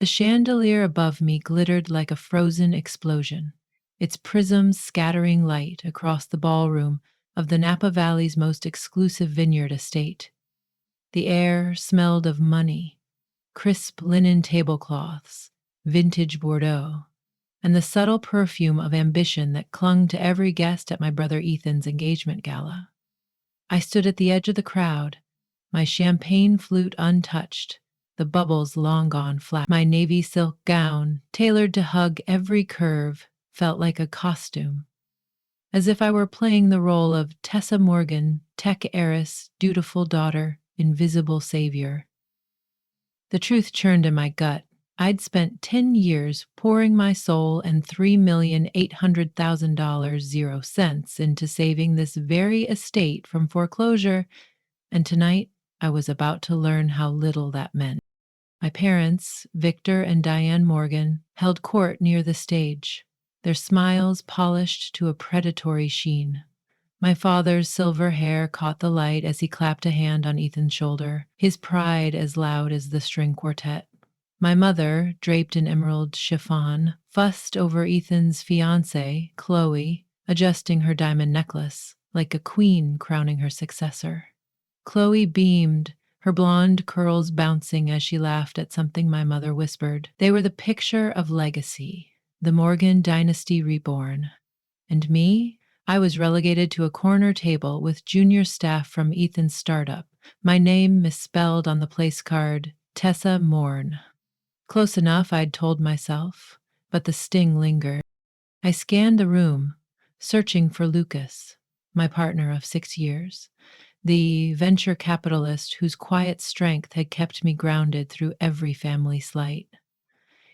The chandelier above me glittered like a frozen explosion, its prisms scattering light across the ballroom of the Napa Valley's most exclusive vineyard estate. The air smelled of money, crisp linen tablecloths, vintage Bordeaux, and the subtle perfume of ambition that clung to every guest at my brother Ethan's engagement gala. I stood at the edge of the crowd, my champagne flute untouched, the bubbles long gone flat. My navy silk gown, tailored to hug every curve, felt like a costume, as if I were playing the role of Tessa Morgan, tech heiress, dutiful daughter, invisible savior. The truth churned in my gut. I'd spent 10 years pouring my soul and $3,800,000 0 cents into saving this very estate from foreclosure, and tonight I was about to learn how little that meant. My parents, Victor and Diane Morgan, held court near the stage, their smiles polished to a predatory sheen. My father's silver hair caught the light as he clapped a hand on Ethan's shoulder, his pride as loud as the string quartet. My mother, draped in emerald chiffon, fussed over Ethan's fiancée, Chloe, adjusting her diamond necklace, like a queen crowning her successor. Chloe beamed, her blonde curls bouncing as she laughed at something my mother whispered. They were the picture of legacy, the Morgan dynasty reborn. And me? I was relegated to a corner table with junior staff from Ethan's startup, my name misspelled on the place card, Tessa Morn. Close enough, I'd told myself, but the sting lingered. I scanned the room, searching for Lucas, my partner of 6 years, the venture capitalist whose quiet strength had kept me grounded through every family slight.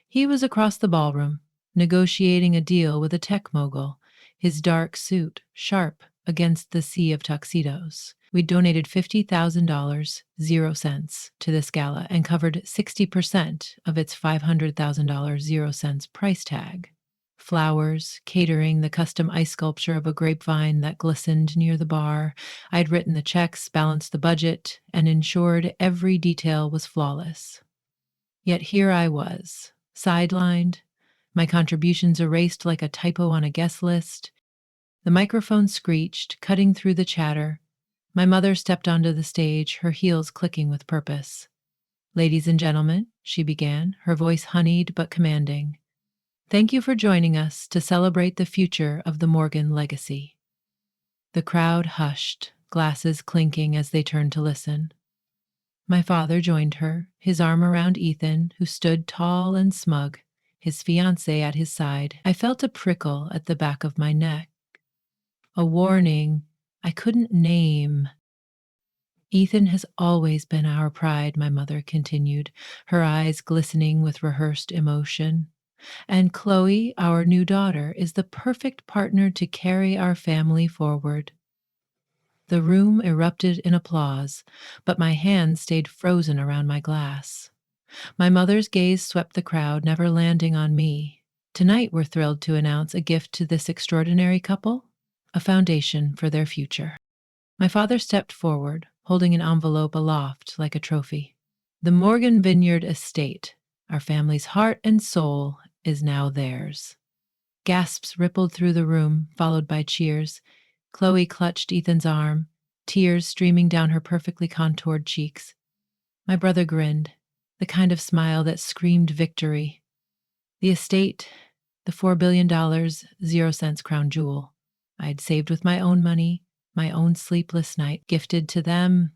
He was across the ballroom, negotiating a deal with a tech mogul, his dark suit sharp against the sea of tuxedos. We donated $50,000, 0 cents, to this gala and covered 60% of its $500,000, 0 cents price tag. Flowers, catering, the custom ice sculpture of a grapevine that glistened near the bar. I'd written the checks, balanced the budget, and ensured every detail was flawless. Yet here I was, sidelined, my contributions erased like a typo on a guest list. The microphone screeched, cutting through the chatter. My mother stepped onto the stage, her heels clicking with purpose. "Ladies and gentlemen," she began, her voice honeyed but commanding. "Thank you for joining us to celebrate the future of the Morgan legacy." The crowd hushed, glasses clinking as they turned to listen. My father joined her, his arm around Ethan, who stood tall and smug, his fiancée at his side. I felt a prickle at the back of my neck, a warning I couldn't name. "Ethan has always been our pride," my mother continued, her eyes glistening with rehearsed emotion. "And Chloe, our new daughter, is the perfect partner to carry our family forward." The room erupted in applause, but my hand stayed frozen around my glass. My mother's gaze swept the crowd, never landing on me. "Tonight, we're thrilled to announce a gift to this extraordinary couple, a foundation for their future." My father stepped forward, holding an envelope aloft like a trophy. "The Morgan Vineyard estate, our family's heart and soul, is now theirs." Gasps rippled through the room, followed by cheers. Chloe clutched Ethan's arm, tears streaming down her perfectly contoured cheeks. My brother grinned, the kind of smile that screamed victory. The estate, the $4 billion, 0 cents crown jewel, I had saved with my own money, my own sleepless night, gifted to them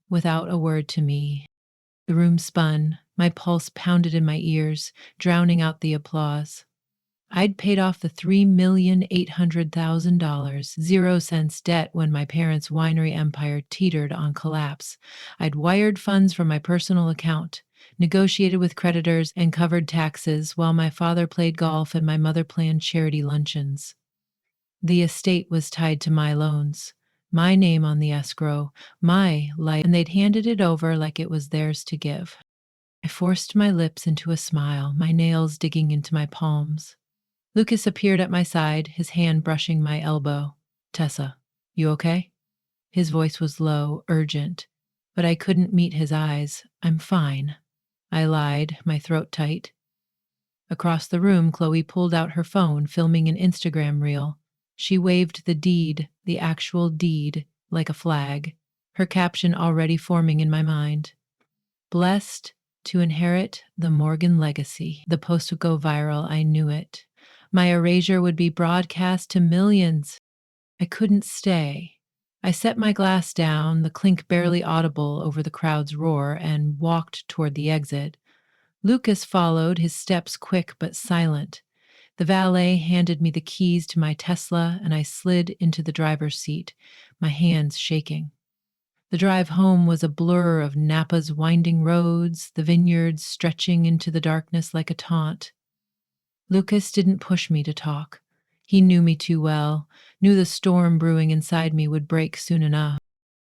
without a word to me. The room spun, my pulse pounded in my ears, drowning out the applause. I'd paid off the $3,800,000, 0 cents debt when my parents' winery empire teetered on collapse. I'd wired funds from my personal account, negotiated with creditors, and covered taxes while my father played golf and my mother planned charity luncheons. The estate was tied to my loans, my name on the escrow, my life, and they'd handed it over like it was theirs to give. I forced my lips into a smile, my nails digging into my palms. Lucas appeared at my side, his hand brushing my elbow. "Tessa, you okay?" His voice was low, urgent, but I couldn't meet his eyes. "I'm fine." I lied, my throat tight. Across the room, Chloe pulled out her phone, filming an Instagram reel. She waved the deed, the actual deed, like a flag, her caption already forming in my mind. Blessed to inherit the Morgan legacy. The post would go viral, I knew it. My erasure would be broadcast to millions. I couldn't stay. I set my glass down, the clink barely audible over the crowd's roar, and walked toward the exit. Lucas followed, his steps quick but silent. The valet handed me the keys to my Tesla, and I slid into the driver's seat, my hands shaking. The drive home was a blur of Napa's winding roads, the vineyards stretching into the darkness like a taunt. Lucas didn't push me to talk. He knew me too well, knew the storm brewing inside me would break soon enough.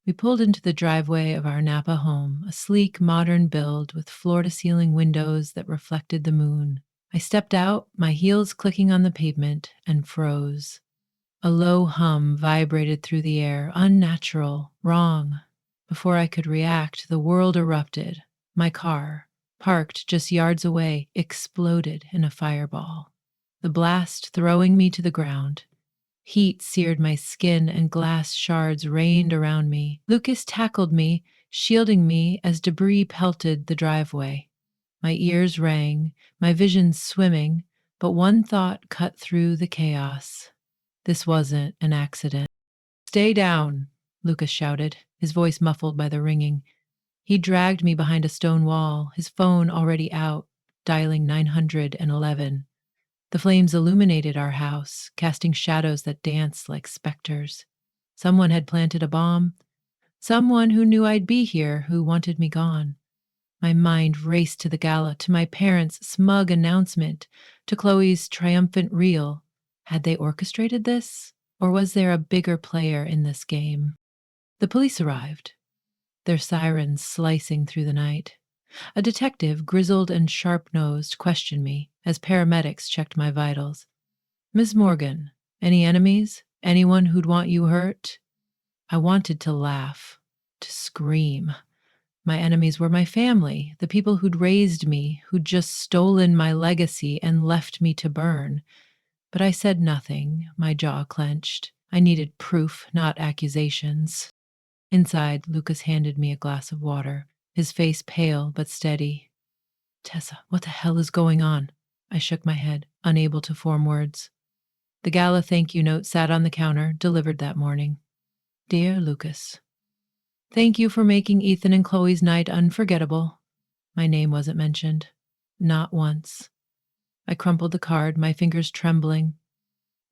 We pulled into the driveway of our Napa home, a sleek, modern build with floor-to-ceiling windows that reflected the moon. I stepped out, my heels clicking on the pavement, and froze. A low hum vibrated through the air, unnatural, wrong. Before I could react, the world erupted. My car, parked just yards away, exploded in a fireball, the blast throwing me to the ground. Heat seared my skin and glass shards rained around me. Lucas tackled me, shielding me as debris pelted the driveway. My ears rang, my vision swimming, but one thought cut through the chaos. This wasn't an accident. Stay down, Lucas shouted, his voice muffled by the ringing. He dragged me behind a stone wall, his phone already out, dialing 911. The flames illuminated our house, casting shadows that danced like specters. Someone had planted a bomb. Someone who knew I'd be here, who wanted me gone. My mind raced to the gala, to my parents' smug announcement, to Chloe's triumphant reel. Had they orchestrated this? Or was there a bigger player in this game? The police arrived, their sirens slicing through the night. A detective, grizzled and sharp-nosed, questioned me as paramedics checked my vitals. Miss Morgan, any enemies? Anyone who'd want you hurt? I wanted to laugh, to scream. My enemies were my family, the people who'd raised me, who'd just stolen my legacy and left me to burn. But I said nothing, my jaw clenched. I needed proof, not accusations. Inside, Lucas handed me a glass of water, his face pale but steady. Tessa, what the hell is going on? I shook my head, unable to form words. The gala thank you note sat on the counter, delivered that morning. Dear Lucas, thank you for making Ethan and Chloe's night unforgettable. My name wasn't mentioned. Not once. I crumpled the card, my fingers trembling.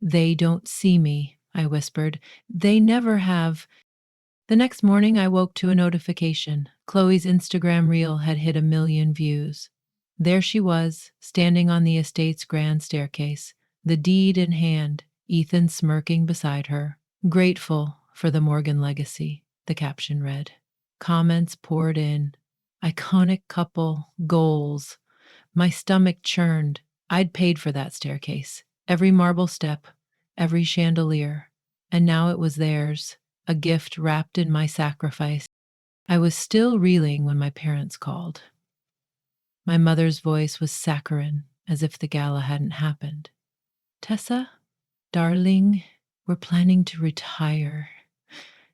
They don't see me, I whispered. They never have. The next morning, I woke to a notification. Chloe's Instagram reel had hit 1 million views. There she was, standing on the estate's grand staircase, the deed in hand, Ethan smirking beside her. Grateful for the Morgan legacy, the caption read. Comments poured in. Iconic couple, goals. My stomach churned. I'd paid for that staircase, every marble step, every chandelier, and now it was theirs, a gift wrapped in my sacrifice. I was still reeling when my parents called. My mother's voice was saccharine, as if the gala hadn't happened. Tessa, darling, we're planning to retire.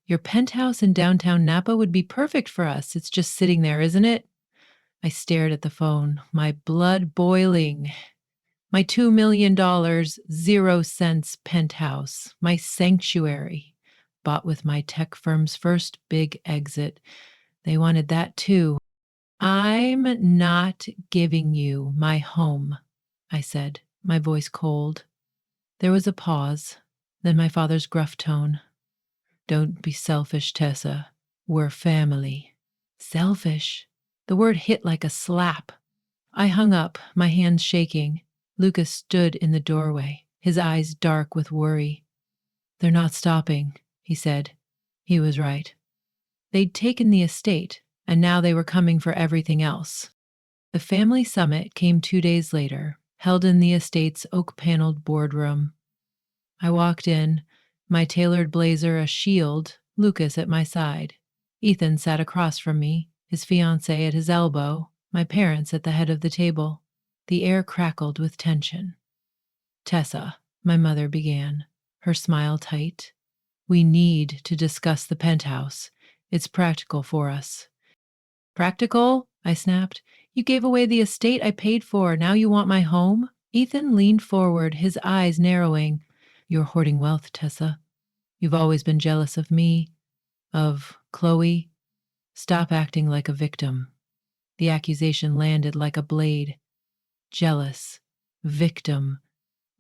Your penthouse in downtown Napa would be perfect for us. It's just sitting there, isn't it? I stared at the phone, my blood boiling. My $2 million, 0 cents penthouse, my sanctuary, bought with my tech firm's first big exit. They wanted that too. I'm not giving you my home, I said, my voice cold. There was a pause, then my father's gruff tone. Don't be selfish, Tessa. We're family. Selfish? The word hit like a slap. I hung up, my hands shaking. Lucas stood in the doorway, his eyes dark with worry. They're not stopping, he said. He was right. They'd taken the estate, and now they were coming for everything else. The family summit came 2 days later, held in the estate's oak-paneled boardroom. I walked in, my tailored blazer a shield, Lucas at my side. Ethan sat across from me, his fiancée at his elbow, my parents at the head of the table. The air crackled with tension. Tessa, my mother began, her smile tight. We need to discuss the penthouse. It's practical for us. Practical? I snapped. You gave away the estate I paid for. Now you want my home? Ethan leaned forward, his eyes narrowing. You're hoarding wealth, Tessa. You've always been jealous of me, of Chloe. Stop acting like a victim. The accusation landed like a blade. Jealous. Victim.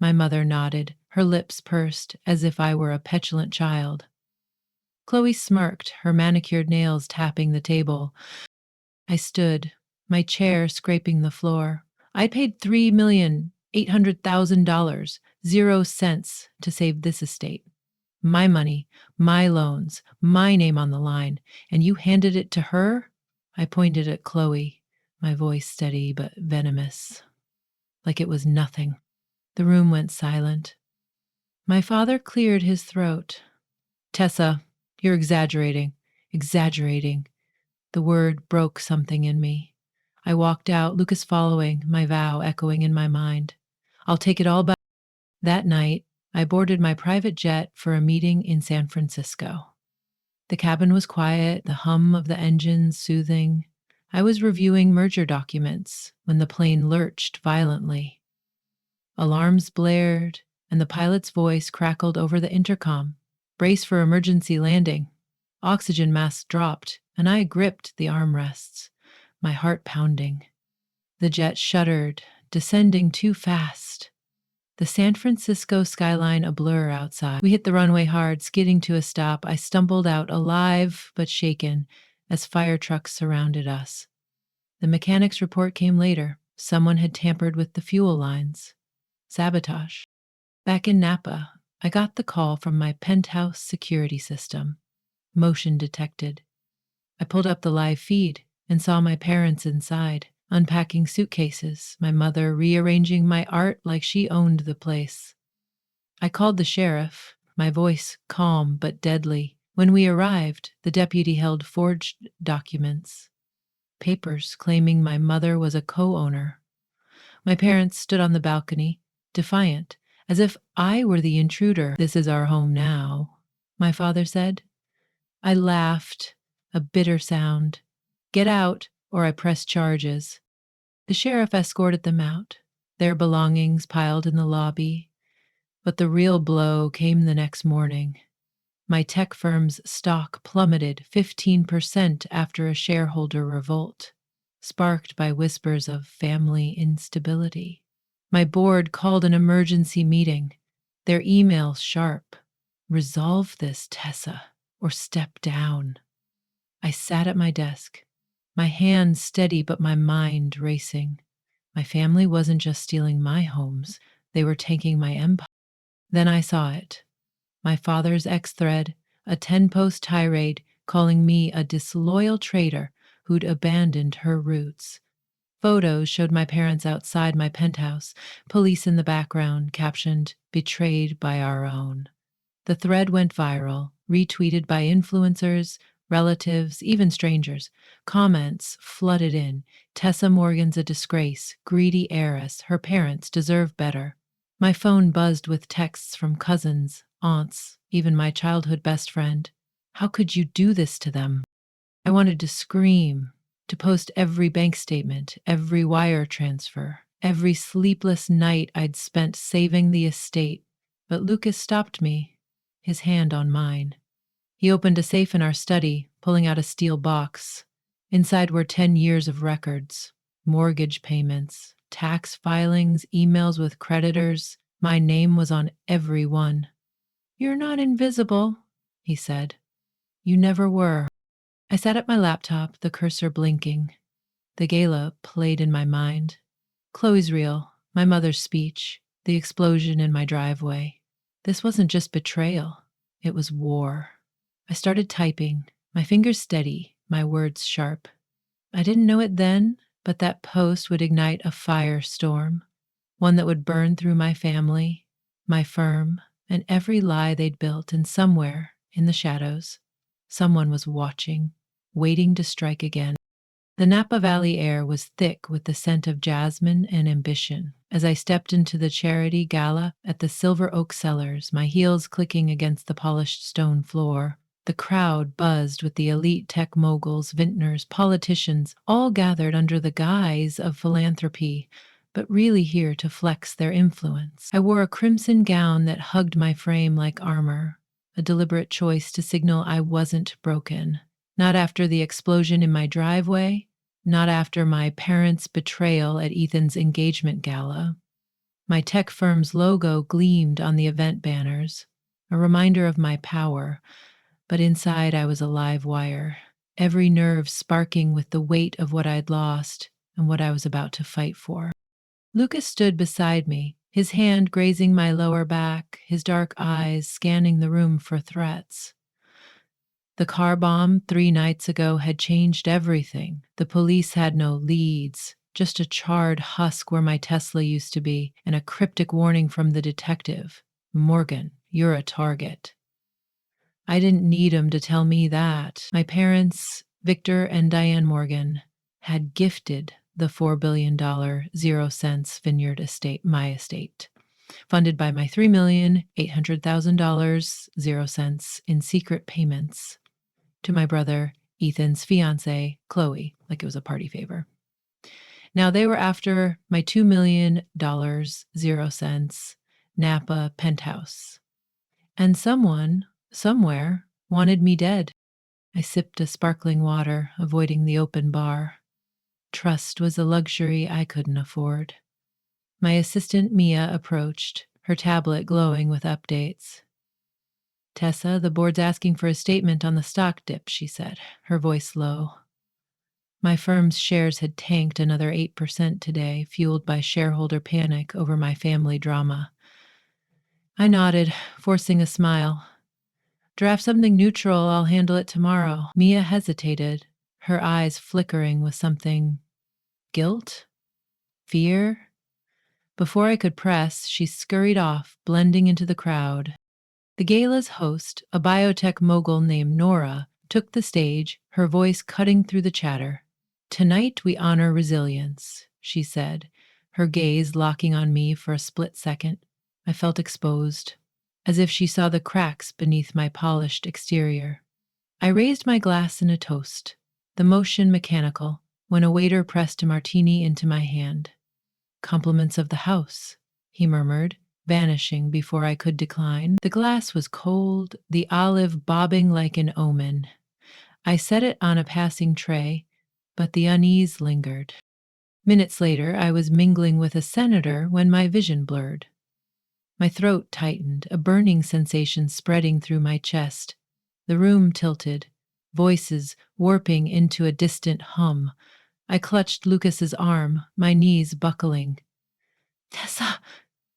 My mother nodded, her lips pursed as if I were a petulant child. Chloe smirked, her manicured nails tapping the table. I stood, my chair scraping the floor. I'd paid $3,800,000, 0 cents, to save this estate. My money, my loans, my name on the line, and you handed it to her? I pointed at Chloe, my voice steady but venomous, like it was nothing. The room went silent. My father cleared his throat. Tessa, you're exaggerating, exaggerating. The word broke something in me. I walked out, Lucas following, my vow echoing in my mind. I'll take it all back. That night, I boarded my private jet for a meeting in San Francisco. The cabin was quiet, the hum of the engines soothing. I was reviewing merger documents when the plane lurched violently. Alarms blared, and the pilot's voice crackled over the intercom. Brace for emergency landing. Oxygen masks dropped, and I gripped the armrests, my heart pounding. The jet shuddered, descending too fast. The San Francisco skyline a blur outside. We hit the runway hard, skidding to a stop. I stumbled out alive but shaken as fire trucks surrounded us. The mechanic's report came later. Someone had tampered with the fuel lines. Sabotage. Back in Napa, I got the call from my penthouse security system. Motion detected. I pulled up the live feed and saw my parents inside, unpacking suitcases, my mother rearranging my art like she owned the place. I called the sheriff, my voice calm but deadly. When we arrived, the deputy held forged documents, papers claiming my mother was a co-owner. My parents stood on the balcony, defiant, as if I were the intruder. This is our home now, my father said. I laughed, a bitter sound. Get out, or I press charges. The sheriff escorted them out, their belongings piled in the lobby. But the real blow came the next morning. My tech firm's stock plummeted 15% after a shareholder revolt, sparked by whispers of family instability. My board called an emergency meeting, their emails sharp. Resolve this, Tessa, or step down. I sat at my desk, my hands steady but my mind racing. My family wasn't just stealing my homes, they were taking my empire. Then I saw it. My father's ex-thread, a 10-post tirade calling me a disloyal traitor who'd abandoned her roots. Photos showed my parents outside my penthouse, police in the background, captioned, "Betrayed by our own." The thread went viral, retweeted by influencers, relatives, even strangers. Comments flooded in. Tessa Morgan's a disgrace, greedy heiress, her parents deserve better. My phone buzzed with texts from cousins, aunts, even my childhood best friend. How could you do this to them? I wanted to scream, to post every bank statement, every wire transfer, every sleepless night I'd spent saving the estate. But Lucas stopped me, his hand on mine. He opened a safe in our study, pulling out a steel box. Inside were 10 years of records, mortgage payments, tax filings, emails with creditors. My name was on every one. "You're not invisible," he said. "You never were." I sat at my laptop, the cursor blinking. The gala played in my mind. Chloe's reel, my mother's speech, the explosion in my driveway. This wasn't just betrayal, it was war. I started typing, my fingers steady, my words sharp. I didn't know it then, but that post would ignite a firestorm, one that would burn through my family, my firm, and every lie they'd built. And somewhere, in the shadows, someone was watching, waiting to strike again. The Napa Valley air was thick with the scent of jasmine and ambition. As I stepped into the charity gala at the Silver Oak Cellars, my heels clicking against the polished stone floor, the crowd buzzed with the elite tech moguls, vintners, politicians, all gathered under the guise of philanthropy, but really here to flex their influence. I wore a crimson gown that hugged my frame like armor, a deliberate choice to signal I wasn't broken. Not after the explosion in my driveway, not after my parents' betrayal at Ethan's engagement gala. My tech firm's logo gleamed on the event banners, a reminder of my power, but inside I was a live wire, every nerve sparking with the weight of what I'd lost and what I was about to fight for. Lucas stood beside me, his hand grazing my lower back, his dark eyes scanning the room for threats. The car bomb 3 nights ago had changed everything. The police had no leads, just a charred husk where my Tesla used to be, and a cryptic warning from the detective. Morgan, you're a target. I didn't need him to tell me that. My parents, Victor and Diane Morgan, had gifted the $4 billion 0 cents vineyard estate, my estate, funded by my $3,800,000 0 cents in secret payments to my brother Ethan's fiancée, Chloe, like it was a party favor. Now they were after my $2 million 0 cents Napa penthouse. And someone, somewhere, wanted me dead. I sipped a sparkling water, avoiding the open bar. Trust was a luxury I couldn't afford. My assistant Mia approached, her tablet glowing with updates. Tessa, the board's asking for a statement on the stock dip, she said, her voice low. My firm's shares had tanked another 8% today, fueled by shareholder panic over my family drama. I nodded, forcing a smile. Draft something neutral, I'll handle it tomorrow. Mia hesitated, her eyes flickering with something. Guilt? Fear? Before I could press, she scurried off, blending into the crowd. The gala's host, a biotech mogul named Nora, took the stage, her voice cutting through the chatter. Tonight we honor resilience, she said, her gaze locking on me for a split second. I felt exposed, as if she saw the cracks beneath my polished exterior. I raised my glass in a toast, the motion mechanical, when a waiter pressed a martini into my hand. Compliments of the house, he murmured, vanishing before I could decline. The glass was cold, the olive bobbing like an omen. I set it on a passing tray, but the unease lingered. Minutes later, I was mingling with a senator when my vision blurred. My throat tightened, a burning sensation spreading through my chest. The room tilted, voices warping into a distant hum. I clutched Lucas's arm, my knees buckling. Tessa,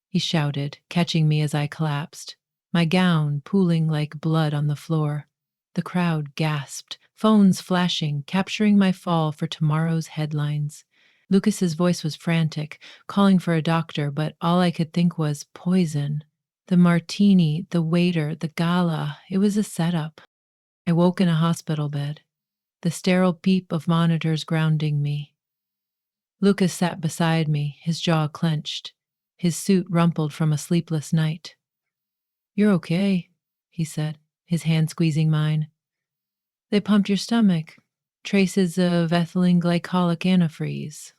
he shouted, catching me as I collapsed, my gown pooling like blood on the floor. The crowd gasped, phones flashing, capturing my fall for tomorrow's headlines. Lucas's voice was frantic, calling for a doctor, but all I could think was poison. The martini, the waiter, the gala, it was a setup. I woke in a hospital bed, the sterile beep of monitors grounding me. Lucas sat beside me, his jaw clenched, his suit rumpled from a sleepless night. You're okay, he said, his hand squeezing mine. They pumped your stomach. Traces of ethylene glycolic antifreeze.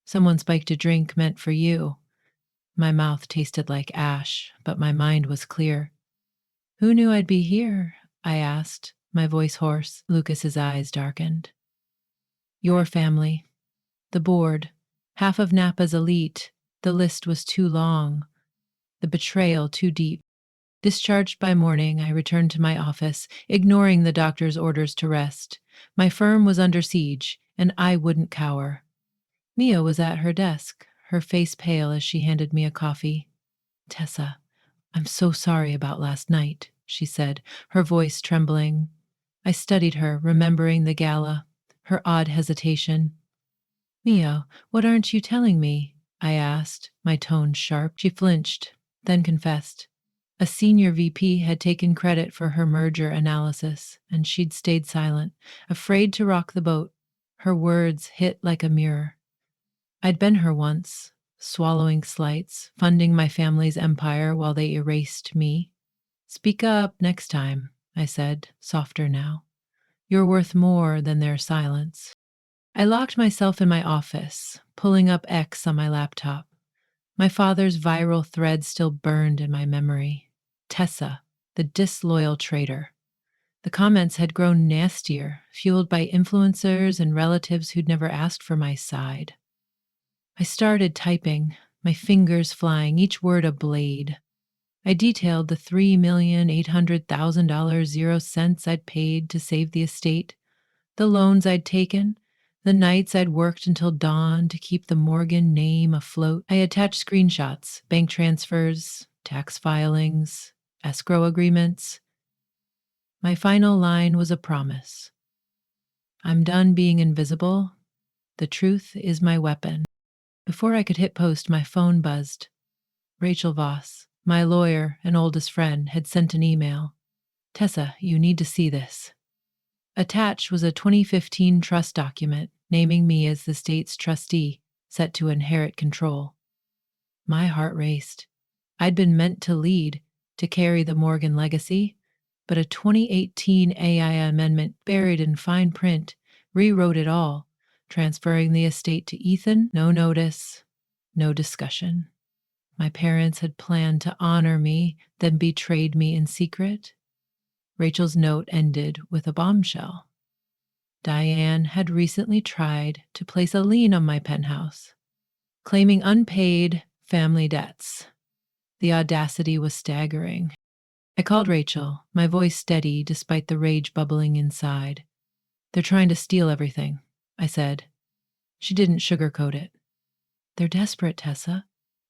Someone spiked a drink meant for you. My mouth tasted like ash, but my mind was clear. Who knew I'd be here? I asked, my voice hoarse. Lucas's eyes darkened. Your family. The board. Half of Napa's elite. The list was too long. The betrayal too deep. Discharged by morning, I returned to my office, ignoring the doctor's orders to rest. My firm was under siege, and I wouldn't cower. Mia was at her desk, her face pale as she handed me a coffee. Tessa, I'm so sorry about last night, she said, her voice trembling. I studied her, remembering the gala, her odd hesitation. Mia, what aren't you telling me? I asked, my tone sharp. She flinched, then confessed. A senior VP had taken credit for her merger analysis, and she'd stayed silent, afraid to rock the boat. Her words hit like a mirror. I'd been her once, swallowing slights, funding my family's empire while they erased me. Speak up next time, I said, softer now. You're worth more than their silence. I locked myself in my office, pulling up X on my laptop. My father's viral thread still burned in my memory. Tessa, the disloyal traitor. The comments had grown nastier, fueled by influencers and relatives who'd never asked for my side. I started typing, my fingers flying, each word a blade. I detailed the $3,800,000 0 cents I'd paid to save the estate, the loans I'd taken, the nights I'd worked until dawn to keep the Morgan name afloat. I attached screenshots, bank transfers, tax filings, escrow agreements. My final line was a promise. I'm done being invisible. The truth is my weapon. Before I could hit post, my phone buzzed. Rachel Voss, my lawyer and oldest friend, had sent an email. Tessa, you need to see this. Attached was a 2015 trust document naming me as the state's trustee, set to inherit control. My heart raced. I'd been meant to lead, to carry the Morgan legacy, but a 2018 AI amendment buried in fine print rewrote it all, transferring the estate to Ethan, no notice, no discussion. My parents had planned to honor me, then betrayed me in secret. Rachel's note ended with a bombshell. Diane had recently tried to place a lien on my penthouse, claiming unpaid family debts. The audacity was staggering. I called Rachel, my voice steady despite the rage bubbling inside. They're trying to steal everything, I said. She didn't sugarcoat it. They're desperate, Tessa.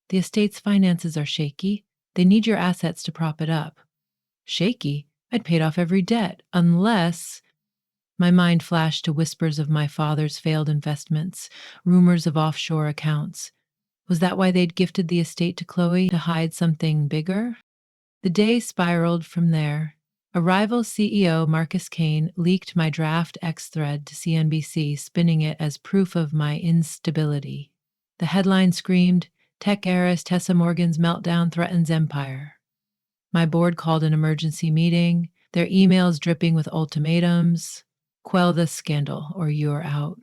The estate's finances are shaky. They need your assets to prop it up. Shaky? I'd paid off every debt, unless... My mind flashed to whispers of my father's failed investments, rumors of offshore accounts. Was that why they'd gifted the estate to Chloe, to hide something bigger? The day spiraled from there. A rival CEO, Marcus Kane, leaked my draft X thread to CNBC, spinning it as proof of my instability. The headline screamed, "Tech heiress Tessa Morgan's meltdown threatens empire." My board called an emergency meeting, their emails dripping with ultimatums. Quell this scandal or you're out.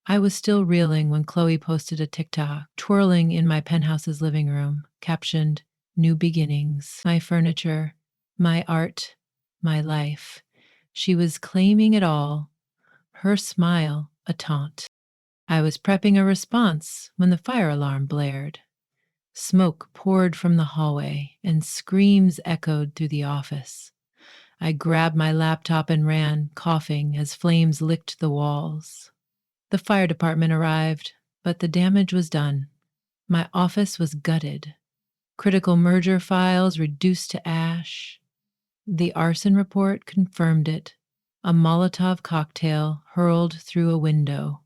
I was still reeling when Chloe posted a TikTok, twirling in my penthouse's living room, captioned, "New beginnings, my furniture, my art, my life." She was claiming it all, her smile a taunt. I was prepping a response when the fire alarm blared. Smoke poured from the hallway and screams echoed through the office. I grabbed my laptop and ran, coughing as flames licked the walls. The fire department arrived, but the damage was done. My office was gutted. Critical merger files reduced to ash. The arson report confirmed it. A Molotov cocktail hurled through a window.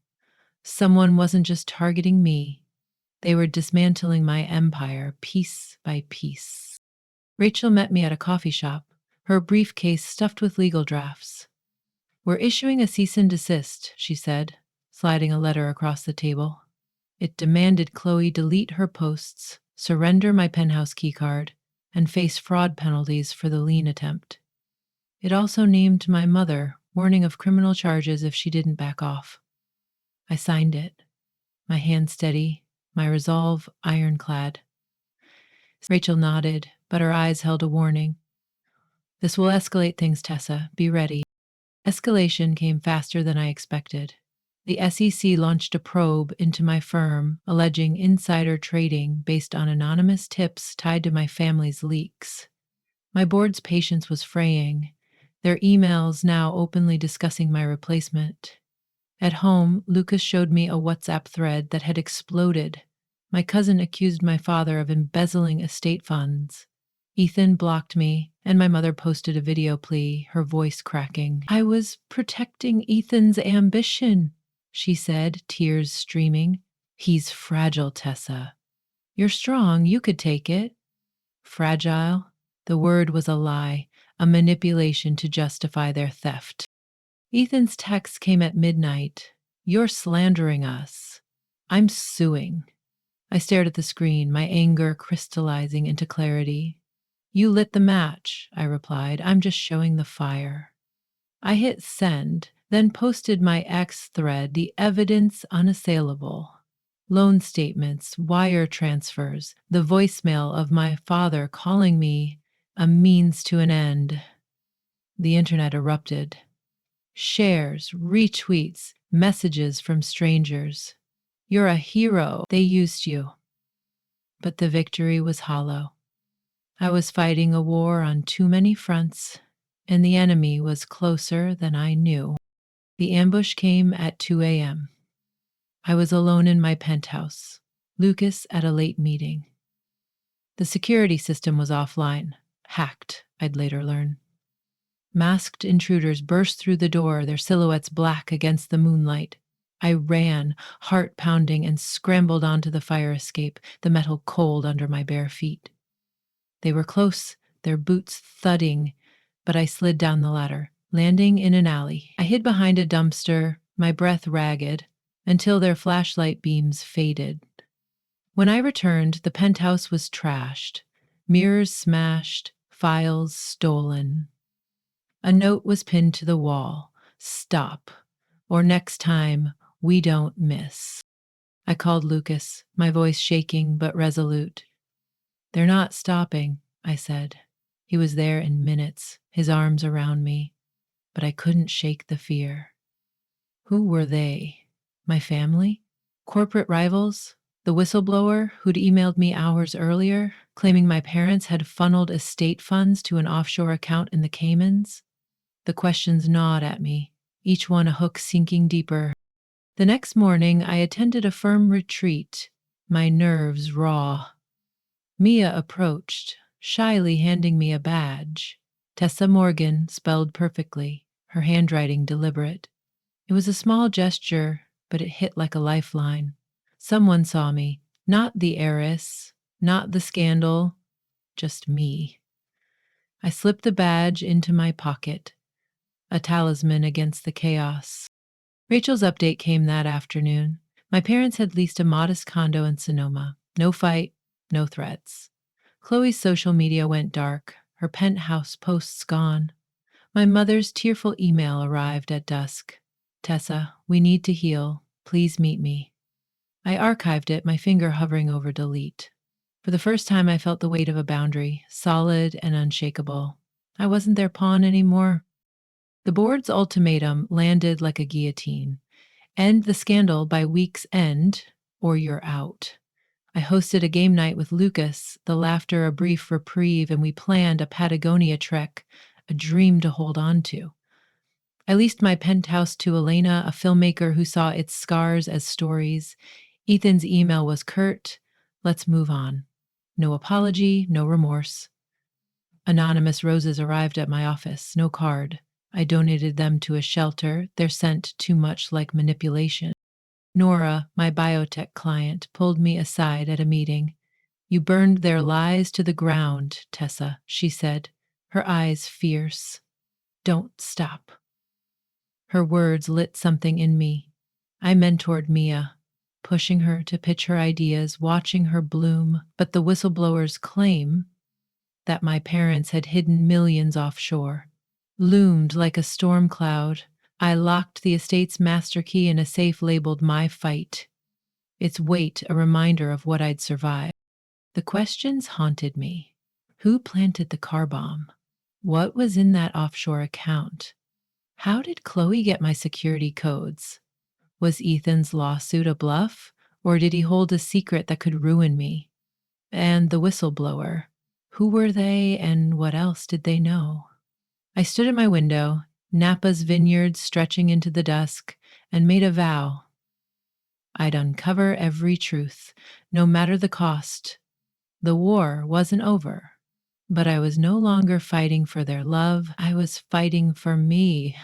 Someone wasn't just targeting me. They were dismantling my empire piece by piece. Rachel met me at a coffee shop, her briefcase stuffed with legal drafts. "We're issuing a cease and desist," she said, sliding a letter across the table. It demanded Chloe delete her posts, surrender my penthouse keycard, and face fraud penalties for the lien attempt. It also named my mother, warning of criminal charges if she didn't back off. I signed it, my hand steady, my resolve ironclad. Rachel nodded, but her eyes held a warning. "This will escalate things, Tessa. Be ready." Escalation came faster than I expected. The SEC launched a probe into my firm, alleging insider trading based on anonymous tips tied to my family's leaks. My board's patience was fraying, their emails now openly discussing my replacement. At home, Lucas showed me a WhatsApp thread that had exploded. My cousin accused my father of embezzling estate funds. Ethan blocked me, and my mother posted a video plea, her voice cracking. "I was protecting Ethan's ambition," she said, tears streaming. "He's fragile, Tessa. You're strong, you could take it." Fragile? The word was a lie, a manipulation to justify their theft. Ethan's text came at midnight. You're slandering us. I'm suing. I stared at the screen, my anger crystallizing into clarity. You lit the match, I replied. I'm just showing the fire. I hit send, then posted my X thread, the evidence unassailable. Loan statements, wire transfers, the voicemail of my father calling me a means to an end. The internet erupted. Shares, retweets, messages from strangers. You're a hero. They used you. But the victory was hollow. I was fighting a war on too many fronts, and the enemy was closer than I knew. The ambush came at 2 a.m. I was alone in my penthouse, Lucas at a late meeting. The security system was offline, hacked, I'd later learn. Masked intruders burst through the door, their silhouettes black against the moonlight. I ran, heart pounding, and scrambled onto the fire escape, the metal cold under my bare feet. They were close, their boots thudding, but I slid down the ladder, landing in an alley. I hid behind a dumpster, my breath ragged, until their flashlight beams faded. When I returned, the penthouse was trashed, mirrors smashed, files stolen. A note was pinned to the wall: "Stop, or next time, we don't miss." I called Lucas, my voice shaking but resolute. "They're not stopping," I said. He was there in minutes, his arms around me, but I couldn't shake the fear. Who were they? My family? Corporate rivals? The whistleblower who'd emailed me hours earlier, claiming my parents had funneled estate funds to an offshore account in the Caymans? The questions gnawed at me, each one a hook sinking deeper. The next morning, I attended a firm retreat, my nerves raw. Mia approached, shyly handing me a badge. Tessa Morgan, spelled perfectly, her handwriting deliberate. It was a small gesture, but it hit like a lifeline. Someone saw me, not the heiress, not the scandal, just me. I slipped the badge into my pocket, a talisman against the chaos. Rachel's update came that afternoon. My parents had leased a modest condo in Sonoma. No fight, no threats. Chloe's social media went dark, her penthouse posts gone. My mother's tearful email arrived at dusk. "Tessa, we need to heal. Please meet me." I archived it, my finger hovering over delete. For the first time, I felt the weight of a boundary, solid and unshakable. I wasn't their pawn anymore. The board's ultimatum landed like a guillotine. End the scandal by week's end, or you're out. I hosted a game night with Lucas, the laughter a brief reprieve, and we planned a Patagonia trek, a dream to hold on to. I leased my penthouse to Elena, a filmmaker who saw its scars as stories. Ethan's email was curt: "Let's move on." No apology, no remorse. Anonymous roses arrived at my office, no card. I donated them to a shelter, their scent too much like manipulation. Nora, my biotech client, pulled me aside at a meeting. "You burned their lies to the ground, Tessa," she said, her eyes fierce. "Don't stop." Her words lit something in me. I mentored Mia, pushing her to pitch her ideas, watching her bloom. But the whistleblower's claim that my parents had hidden millions offshore loomed like a storm cloud. I locked the estate's master key in a safe labeled "My Fight," its weight a reminder of what I'd survived. The questions haunted me. Who planted the car bomb? What was in that offshore account? How did Chloe get my security codes? Was Ethan's lawsuit a bluff, or did he hold a secret that could ruin me? And the whistleblower, who were they and what else did they know? I stood at my window, Napa's vineyards stretching into the dusk, and made a vow. I'd uncover every truth, no matter the cost. The war wasn't over, but I was no longer fighting for their love. I was fighting for me.